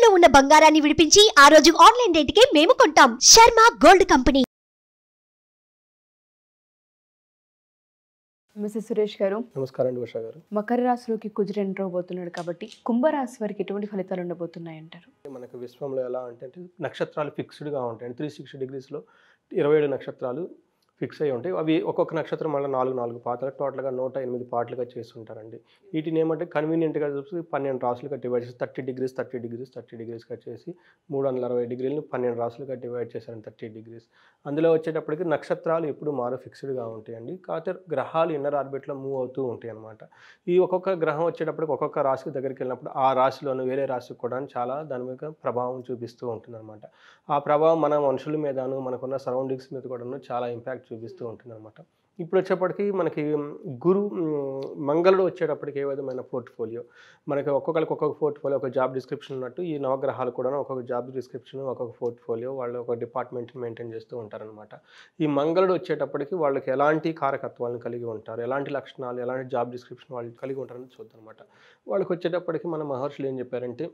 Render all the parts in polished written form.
తాకట్టులో ఉన్న బంగారాన్ని విడిపించి ఆ రోజు ఆన్లైన్ రేటుకే మేము కొంటాం. Sharma gold company. Mister Suresh గారు నమస్కారం అండి ఉషా గారు. మకర రాశిలోకి కుజుడు ఎంటర్ అవబోతున్నాడు కాబట్టి కుంభరాశి వారికి ఎటువంటి ఫలితాలు ఉండబోతున్నాయి అంటారు? మనకు విశ్వంలో ఎలా అంటే నక్షత్రాలు ఫిక్స్డ్గా ఉంటాయి. 360 degreesలో 27 నక్షత్రాలు ఫిక్స్ అయ్యి ఉంటాయి. అవి ఒక్కొక్క నక్షత్రం వల్ల 4 పాదాలు టోటల్గా 108 పార్ట్లుగా చేసి ఉంటారండి. వీటిని ఏమంటే కన్వీనియంట్గా చూసి 12 రాసులుగా డివైడ్ చేసి 30 degreesగా చేసి 360 degreesని 12 రాసులుగా డివైడ్ చేశారండి 30 degrees. అందులో వచ్చేటప్పటికి నక్షత్రాలు ఎప్పుడు మారు ఫిక్స్డ్గా ఉంటాయండి. కాకపోతే గ్రహాలు ఇన్నర్ ఆర్బిట్లో మూవ్ అవుతూ ఉంటాయి అన్నమాట. ఈ ఒక్కొక్క గ్రహం వచ్చేటప్పటికి ఒక్కొక్క రాశికి దగ్గరికి వెళ్ళినప్పుడు ఆ రాశిలోని వేరే రాశికి కూడా చాలా దాని మీద ప్రభావం చూపిస్తూ ఉంటుంది అనమాట. ఆ ప్రభావం మన మనుషుల మీదను మనకున్న సరౌండింగ్స్ మీద కూడా చాలా ఇంపాక్ట్ చూపిస్తూ ఉంటుంది అనమాట. ఇప్పుడు వచ్చేప్పటికి మనకి మంగళుడు వచ్చేటప్పటికి ఏ విధమైన పోర్ట్ఫోలియో మనకి ఒక్కొక్కరికి ఒక్కొక్క పోర్ట్ఫోలియో ఒక జాబ్ డిస్క్రిప్షన్ ఉన్నట్టు ఈ నవగ్రహాలు కూడా ఒక్కొక్క జాబ్ డిస్క్రిప్షన్ ఒక్కొక్క పోర్ట్ఫోలియో వాళ్ళు ఒక డిపార్ట్మెంట్ మెయింటైన్ చేస్తూ ఉంటారనమాట. ఈ మంగళుడు వచ్చేటప్పటికి వాళ్ళకి ఎలాంటి కారకత్వాలను కలిగి ఉంటారు, ఎలాంటి లక్షణాలు, ఎలాంటి జాబ్ డిస్క్రిప్షన్ వాళ్ళు కలిగి ఉంటారని చూద్దాం అనమాట. వాళ్ళకి వచ్చేటప్పటికి మన మహర్షులు ఏం చెప్పారంటే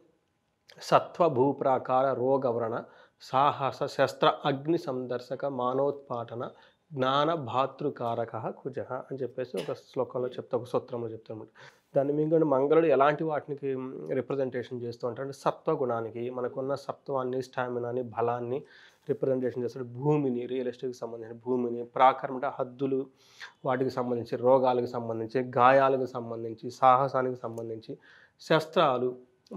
సత్వ భూప్రాకార రోగవ్రణ సాహస శస్త్ర అగ్ని సందర్శక మానోత్పాటన జ్ఞాన భాతృకారక కుజ అని చెప్పేసి ఒక శ్లోకంలో చెప్తా, ఒక సూత్రంలో చెప్తాను. దాన్ని మీకు మంగళుడు ఎలాంటి వాటికి రిప్రజెంటేషన్ చేస్తూ ఉంటాడు, సత్వగుణానికి మనకున్న సత్వాన్ని, స్టామినాని, బలాన్ని రిప్రజెంటేషన్ చేస్తాడు. భూమిని, రియల్ ఎస్టేట్కి సంబంధించిన భూమిని, ప్రాకారం అంటే హద్దులు, వాటికి సంబంధించి రోగాలకు సంబంధించి, గాయాలకు సంబంధించి, సాహసానికి సంబంధించి, శస్త్రాలు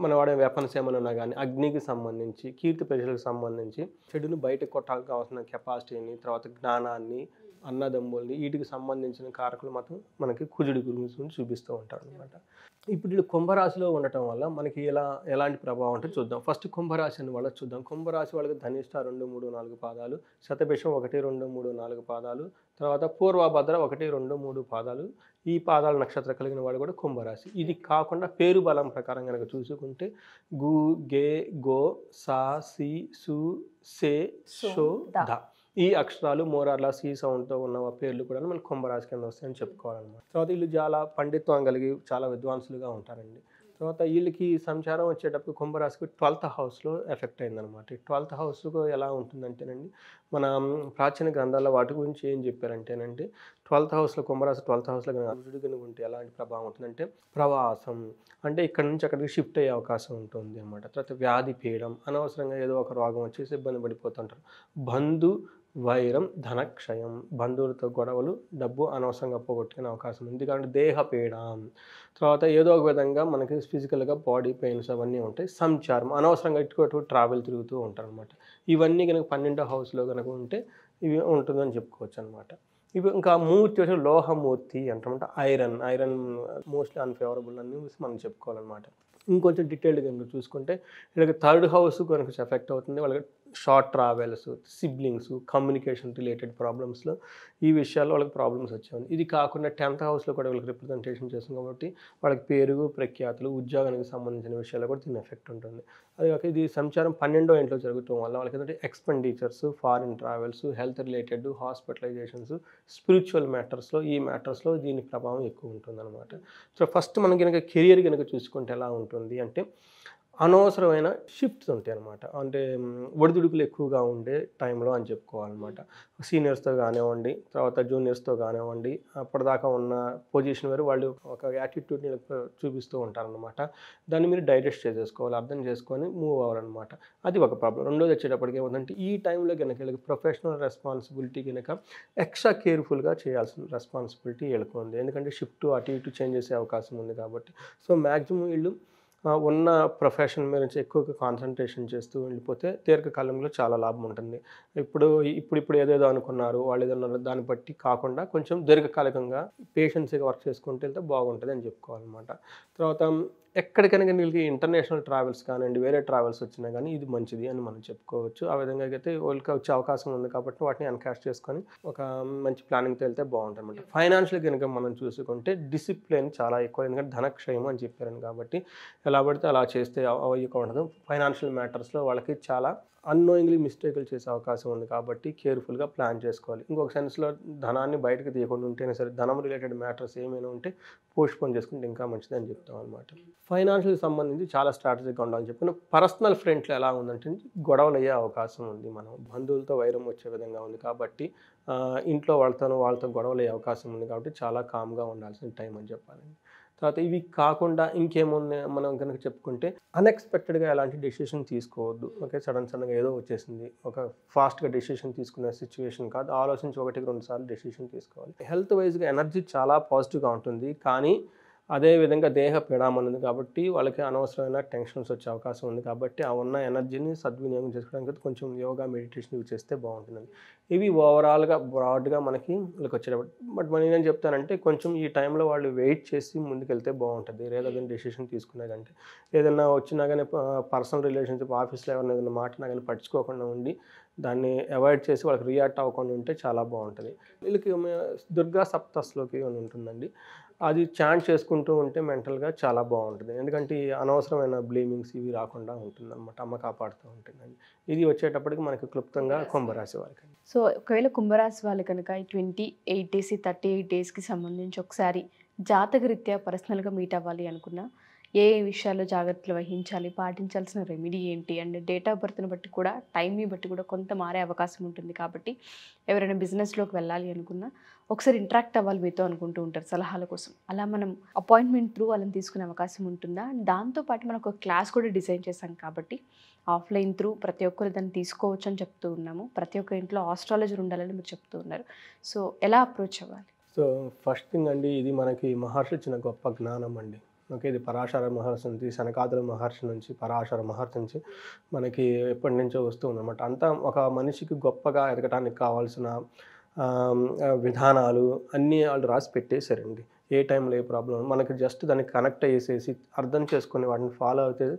మన వాడే వెపన్స్ ఏమైనా ఉన్నా కానీ, అగ్నికి సంబంధించి, కీర్తి ప్రజలకు సంబంధించి, చెడును బయటకు కొట్టాల్సిన కావాల్సిన కెపాసిటీని, తర్వాత జ్ఞానాన్ని, అన్నదమ్ముల్ని, వీటికి సంబంధించిన కారకులు మాత్రం మనకి కుజుడి గురించి చూపిస్తూ ఉంటారు అనమాట. ఇప్పుడు వీళ్ళు కుంభరాశిలో ఉండటం వల్ల మనకి ఎలాంటి ప్రభావం అంటే చూద్దాం. ఫస్ట్ కుంభరాశి అని వాళ్ళకి చూద్దాం. కుంభరాశి వాళ్ళకి ధనిష్ట 2, 3, 4 పాదాలు, శతభిషం 1, 2, 3, 4 పాదాలు, తర్వాత పూర్వభద్ర 1, 2, 3 పాదాలు. ఈ పాదాల నక్షత్రం కలిగిన వాళ్ళు కూడా కుంభరాశి. ఇది కాకుండా పేరు బలం ప్రకారం కనుక చూసుకుంటే గు, గే, గో, సా, సి, సు, సే, షో, ద ఈ అక్షరాలు మోరార్లా సి సౌండ్తో ఉన్న పేర్లు కూడా మనకు కుంభరాశి కింద వస్తాయని చెప్పుకోవాలన్నమాట. తర్వాత వీళ్ళు చాలా పండిత్వం కలిగి చాలా విద్వాంసులుగా ఉంటారండి. తర్వాత వీళ్ళకి సంచారం వచ్చేటప్పుడు కుంభరాశికి 12th హౌస్లో ఎఫెక్ట్ అయిందనమాట. ఈ 12th హౌస్కు ఎలా ఉంటుందంటేనండి, మన ప్రాచీన గ్రంథాల్లో వాటి గురించి ఏం చెప్పారంటేనండి, 12th హౌస్లో కుంభరాశి 12th హౌస్లో కనుక ఉంటే ఎలాంటి ప్రభావం ఉంటుందంటే ప్రవాసం, అంటే ఇక్కడ నుంచి అక్కడికి షిఫ్ట్ అయ్యే అవకాశం ఉంటుంది అనమాట. తర్వాత వ్యాధి పీడం, అనవసరంగా ఏదో ఒక రోగం వచ్చేసి ఇబ్బంది పడిపోతుంటారు. బంధు వైరం, ధనక్షయం, బంధువులతో గొడవలు, డబ్బు అనవసరంగా పోగొట్టుకునే అవకాశం ఉంది. ఎందుకంటే దేహపీడ, తర్వాత ఏదో ఒక విధంగా మనకి ఫిజికల్గా బాడీ పెయిన్స్ అవన్నీ ఉంటాయి. సంచారం, అనవసరంగా ఇటు ట్రావెల్ తిరుగుతూ ఉంటారు అనమాట. ఇవన్నీ కనుక 12వ హౌస్లో కనుక ఉంటే ఇవి ఉంటుందని చెప్పుకోవచ్చు అనమాట. ఇవి ఇంకా మూర్తి వచ్చి లోహమూర్తి అంటామంటే ఐరన్ మోస్ట్లీ అన్ఫేవరబుల్ అని మనం చెప్పుకోవాలన్నమాట. ఇంకొంచెం డీటెయిల్డ్గా కనుక చూసుకుంటే వీళ్ళకి 3rd హౌస్ కనుక ఎఫెక్ట్ అవుతుంది. వాళ్ళకి short travels, siblings, communication related ప్రాబ్లమ్స్లో ఈ విషయాల్లో వాళ్ళకి ప్రాబ్లమ్స్ వచ్చేవి. ఇది కాకుండా 10th హౌస్లో కూడా వాళ్ళకి రిప్రజెంటేషన్ చేస్తుంది కాబట్టి వాళ్ళకి పేరు ప్రఖ్యాతులు, ఉద్యోగానికి సంబంధించిన విషయాల్లో కూడా దీని ఎఫెక్ట్ ఉంటుంది. అది కాక ఇది సంచారం 12వ ఇంట్లో జరుగుతాం వల్ల వాళ్ళకి ఏంటంటే expenditures, foreign travels, health related, hospitalizations, spiritual మ్యాటర్స్లో ఈ మ్యాటర్స్లో దీని ప్రభావం ఎక్కువ ఉంటుందన్నమాట. సో ఫస్ట్ మనం కనుక కెరియర్ కనుక చూసుకుంటే ఎలా ఉంటుంది అంటే అనవసరమైన షిఫ్ట్స్ ఉంటాయి అన్నమాట. అంటే ఒడిదుడుకులు ఎక్కువగా ఉండే టైంలో అని చెప్పుకోవాలన్నమాట. సీనియర్స్తో కానివ్వండి, తర్వాత జూనియర్స్తో కానివ్వండి, అప్పటిదాకా ఉన్న పొజిషన్ వేరు, వాళ్ళు ఒక యాటిట్యూడ్ని చూపిస్తూ ఉంటారనమాట. దాన్ని మీరు డైజెస్ట్ చేసేసుకోవాలి, అర్థం చేసుకొని మూవ్ అవ్వాలన్నమాట. అది ఒక ప్రాబ్లం. రెండోది వచ్చేటప్పటికి ఏమంటే ఈ టైంలో కనుక వీళ్ళకి ప్రొఫెషనల్ రెస్పాన్సిబిలిటీ కనుక ఎక్స్ట్రా కేర్ఫుల్గా చేయాల్సిన రెస్పాన్సిబిలిటీ వీళ్ళకు ఉంది. ఎందుకంటే షిఫ్ట్ అటు ఇటు చేంజ్ చేసే అవకాశం ఉంది కాబట్టి. సో మ్యాక్సిమం వీళ్ళు ఉన్న ప్రొఫెషన్ మీద నుంచి ఎక్కువగా కాన్సన్ట్రేషన్ చేస్తూ వెళ్ళిపోతే దీర్ఘకాలంలో చాలా లాభం ఉంటుంది. ఇప్పుడు ఏదేదో అనుకున్నారు వాళ్ళు ఏదన్నారు దాన్ని బట్టి కాకుండా కొంచెం దీర్ఘకాలికంగా పేషెన్స్గా వర్క్ చేసుకుంటూ వెళ్తే బాగుంటుంది అని చెప్పుకోవాలన్నమాట. తర్వాత ఎక్కడికైనా వీళ్ళకి ఇంటర్నేషనల్ ట్రావెల్స్ కానివ్వండి, వేరే ట్రావెల్స్ వచ్చినా కానీ ఇది మంచిది అని మనం చెప్పుకోవచ్చు. ఆ విధంగా అయితే వాళ్ళకి వచ్చే అవకాశం ఉంది కాబట్టి వాటిని ఎన్కాష్ చేసుకొని ఒక మంచి ప్లానింగ్తో వెళ్తే బాగుంటుంది అనమాట. ఫైనాన్షియల్ కనుక మనం చూసుకుంటే డిసిప్లిన్ చాలా ఎక్కువ, ఎందుకంటే ధనక్షయం అని చెప్పారని కాబట్టి ఎలా పడితే అలా చేస్తే అవ్వక ఉండదు. ఫైనాన్షియల్ మ్యాటర్స్లో వాళ్ళకి చాలా అన్నోయింగ్లీ మిస్టేకులు చేసే అవకాశం ఉంది కాబట్టి కేర్ఫుల్గా ప్లాన్ చేసుకోవాలి. ఇంకొక సెన్స్లో ధనాన్ని బయటకు తీయకుండా ఉంటేనే సరే, ధనం రిలేటెడ్ మ్యాటర్స్ ఏమైనా ఉంటే పోస్ట్ పోన్ చేసుకుంటే ఇంకా మంచిది అని చెప్తాం అనమాట. ఫైనాన్షియల్కి సంబంధించి చాలా స్ట్రాటజీగా ఉండాలని చెప్పిన పర్సనల్ ఫ్రంట్లో ఎలా ఉందంటే గొడవలు అయ్యే అవకాశం ఉంది. మనం బంధువులతో వైరం వచ్చే విధంగా ఉంది కాబట్టి ఇంట్లో వాళ్ళతో గొడవలు అయ్యే అవకాశం ఉంది కాబట్టి చాలా కామ్గా ఉండాల్సిన టైం అని చెప్పాలండి. తర్వాత ఇవి కాకుండా ఇంకేమున్నాయి మనం కనుక చెప్పుకుంటే అన్ఎక్స్పెక్టెడ్గా ఎలాంటి డెసిషన్ తీసుకోవద్దు. ఓకే, సడన్గా ఏదో వచ్చేసింది, ఒక ఫాస్ట్గా డెసిషన్ తీసుకునే సిచ్యువేషన్ కాదు. ఆలోచించి 1-2 సార్లు డెసిషన్ తీసుకోవాలి. హెల్త్ వైజ్గా ఎనర్జీ చాలా పాజిటివ్గా ఉంటుంది, కానీ అదేవిధంగా దేహ పీడామని ఉంది కాబట్టి వాళ్ళకి అనవసరమైన టెన్షన్స్ వచ్చే అవకాశం ఉంది. కాబట్టి ఆ ఉన్న ఎనర్జీని సద్వినియోగం చేసుకోవడానికి కొంచెం యోగా, మెడిటేషన్ ఇవి చేస్తే బాగుంటుంది. ఇవి ఓవరాల్గా బ్రాడ్గా మనకి వీళ్ళకి వచ్చేటప్పుడు. బట్ మనం ఏం చెప్తానంటే కొంచెం ఈ టైంలో వాళ్ళు వెయిట్ చేసి ముందుకెళ్తే బాగుంటుంది. ఏదైనా డెసిషన్ తీసుకునే కంటే ఏదైనా వచ్చినా కానీ పర్సనల్ రిలేషన్షిప్, ఆఫీస్లో ఎవరైనా ఏదైనా మాట్లాడినా కానీ పట్టించుకోకుండా ఉండి దాన్ని అవాయిడ్ చేసి వాళ్ళకి రియాక్ట్ అవ్వకుండా ఉంటే చాలా బాగుంటుంది. వీళ్ళకి దుర్గా సప్తస్లోకి అని ఉంటుందండి, అది చాంట్ చేసుకుంటూ ఉంటే మెంటల్గా చాలా బాగుంటుంది. ఎందుకంటే ఈ అనవసరమైన బ్లేమింగ్స్ ఇవి రాకుండా ఉంటుంది అనమాట, అమ్మ కాపాడుతూ ఉంటుందండి. ఇది వచ్చేటప్పటికి మనకి క్లుప్తంగా కుంభరాశి వారికి. సో ఒకవేళ కుంభరాశి వాళ్ళు కనుక ఈ 28 డేస్ 38 డేస్కి సంబంధించి ఒకసారి జాతకరీత్యా పర్సనల్గా మీట్ అవ్వాలి అనుకున్నా ఏ విషయాల్లో జాగ్రత్తలు వహించాలి, పాటించాల్సిన రెమెడీ ఏంటి, అండ్ డేట్ ఆఫ్ బర్త్ని బట్టి కూడా, టైంని బట్టి కూడా కొంత మారే అవకాశం ఉంటుంది. కాబట్టి ఎవరైనా బిజినెస్లోకి వెళ్ళాలి అనుకున్నా ఒకసారి ఇంటరాక్ట్ అవ్వాలి మీతో అనుకుంటూ ఉంటారు సలహాల కోసం. అలా మనం అపాయింట్మెంట్ త్రూ వాళ్ళని తీసుకునే అవకాశం ఉంటుందా? దాంతోపాటు మనం ఒక క్లాస్ కూడా డిజైన్ చేశాం కాబట్టి ఆఫ్లైన్ త్రూ ప్రతి ఒక్కరు దాన్ని తీసుకోవచ్చు అని చెప్తూ ఉన్నాము. ప్రతి ఒక్క ఇంట్లో ఆస్ట్రాలజర్ ఉండాలని మీరు చెప్తూ ఉన్నారు. సో ఎలా అప్రోచ్ అవ్వాలి? సో ఫస్ట్ థింగ్ అండి, ఇది మనకి మహర్షి ఇచ్చిన గొప్ప జ్ఞానం అండి. ఓకే, ఇది పరాశర మహర్షి నుంచి, శనకాదుల మహర్షి నుంచి, పరాశర మహర్షి నుంచి మనకి ఎప్పటి నుంచో వస్తూ ఉందన్నమాట. అంతా ఒక మనిషికి గొప్పగా ఎదగటానికి కావాల్సిన విధానాలు అన్నీ వాళ్ళు రాసి పెట్టేశారండి. ఏ టైంలో ఏ ప్రాబ్లం మనకి జస్ట్ దాన్ని కనెక్ట్ అయ్యేసేసి అర్థం చేసుకొని వాటిని ఫాలో అయితే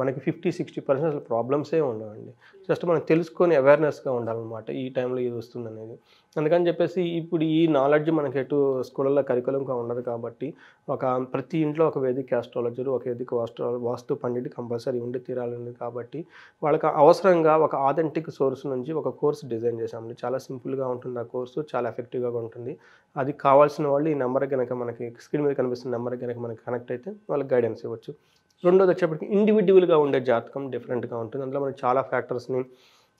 మనకి 50-60% అసలు ప్రాబ్లమ్సే ఉండవండి. జస్ట్ మనం తెలుసుకొని అవేర్నెస్గా ఉండాలన్నమాట ఈ టైంలో ఇది వస్తుంది అనేది. అందుకని చెప్పేసి ఇప్పుడు ఈ నాలెడ్జ్ మనకి ఎటు స్కూళ్ళల్లో కరికులంగా ఉండదు కాబట్టి ప్రతి ఇంట్లో ఒక వేదిక ఆస్ట్రాలజర్, ఒక వేదిక వాస్తు పండిట్ కంపల్సరీ ఉండి తీరాలి. కాబట్టి వాళ్ళకి అవసరంగా ఒక ఆథెంటిక్ సోర్స్ నుంచి ఒక కోర్స్ డిజైన్ చేశామండి. చాలా సింపుల్గా ఉంటుంది ఆ కోర్సు, చాలా ఎఫెక్టివ్గా ఉంటుంది. అది కావాల్సిన వాళ్ళు ఈ నెంబర్ కనుక మనకి స్క్రీన్ మీద కనిపిస్తున్న నెంబర్ కనుక మనకి కనెక్ట్ అయితే వాళ్ళకి గైడెన్స్ ఇవ్వచ్చు. రెండోది వచ్చేప్పటికి ఇండివిజువల్గా ఉండే జాతకం డిఫరెంట్గా ఉంటుంది. అందులో మనకి చాలా ఫ్యాక్టర్స్ని,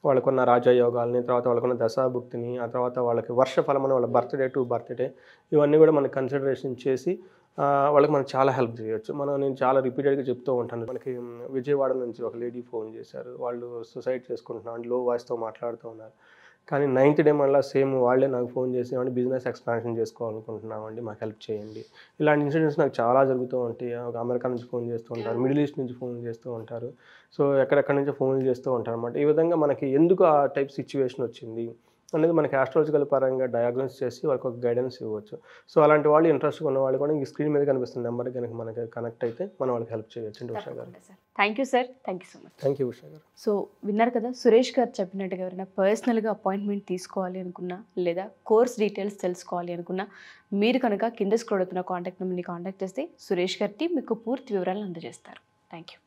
వాళ్ళకున్న రాజయోగాల్ని, తర్వాత వాళ్ళకున్న దశాభుక్తిని, ఆ తర్వాత వాళ్ళకి వర్షఫలం అని వాళ్ళ బర్త్డే టు బర్త్డే ఇవన్నీ కూడా మనకి కన్సిడరేషన్ చేసి వాళ్ళకి మనం చాలా హెల్ప్ చేయొచ్చు. నేను చాలా రిపీటెడ్గా చెప్తూ ఉంటాను. మనకి విజయవాడ నుంచి ఒక లేడీ ఫోన్ చేశారు. వాళ్ళు సూసైడ్ చేసుకుంటున్నాం, లో వాయిస్తో మాట్లాడుతూ ఉన్నారు. కానీ 9th డే మళ్ళీ సేమ్ వాళ్ళే నాకు ఫోన్ చేసి బిజినెస్ ఎక్స్పాన్షన్ చేసుకోవాలనుకుంటున్నామండి, మాకు హెల్ప్ చేయండి. ఇలాంటి ఇన్సిడెంట్స్ నాకు చాలా జరుగుతూ ఉంటాయి. అమెరికా నుంచి ఫోన్ చేస్తూ ఉంటారు, మిడిల్ ఈస్ట్ నుంచి ఫోన్ చేస్తూ ఉంటారు. సో ఎక్కడెక్కడి నుంచో ఫోన్లు చేస్తూ ఉంటారు అనమాట. ఈ విధంగా మనకి ఎందుకు ఆ టైప్ సిచ్యువేషన్ వచ్చింది అనేది మనకి ఆస్ట్రాలజికల్ పరంగా డయాగ్నోస్ చేసి వాళ్ళకి ఒక గైడెన్స్ ఇవ్వచ్చు. సో అలాంటి వాళ్ళు ఇంట్రెస్ట్గా ఉన్న వాళ్ళు కూడా ఈ స్క్రీన్ మీద కనిపిస్తున్న నెంబర్ కనుక మనకి కనెక్ట్ అయితే మనం వాళ్ళకి హెల్ప్ చేయొచ్చు అండి. ఉషా గారు, thank you sir, thank you so much. Thank you Usha గారు. సో విన్నారు కదా, సురేష్ గారు చెప్పినట్టుగా ఎవరైనా పర్సనల్గా అపాయింట్మెంట్ తీసుకోవాలి అనుకున్నా, లేదా కోర్స్ డీటెయిల్స్ తెలుసుకోవాలి అనుకున్నా, మీరు కనుక కింద స్క్రోల్ అవుతున్న కాంటాక్ట్ నెంబర్ని కాంటాక్ట్ చేస్తే సురేష్ గారి మీకు పూర్తి వివరాలను అందజేస్తారు. Thank you.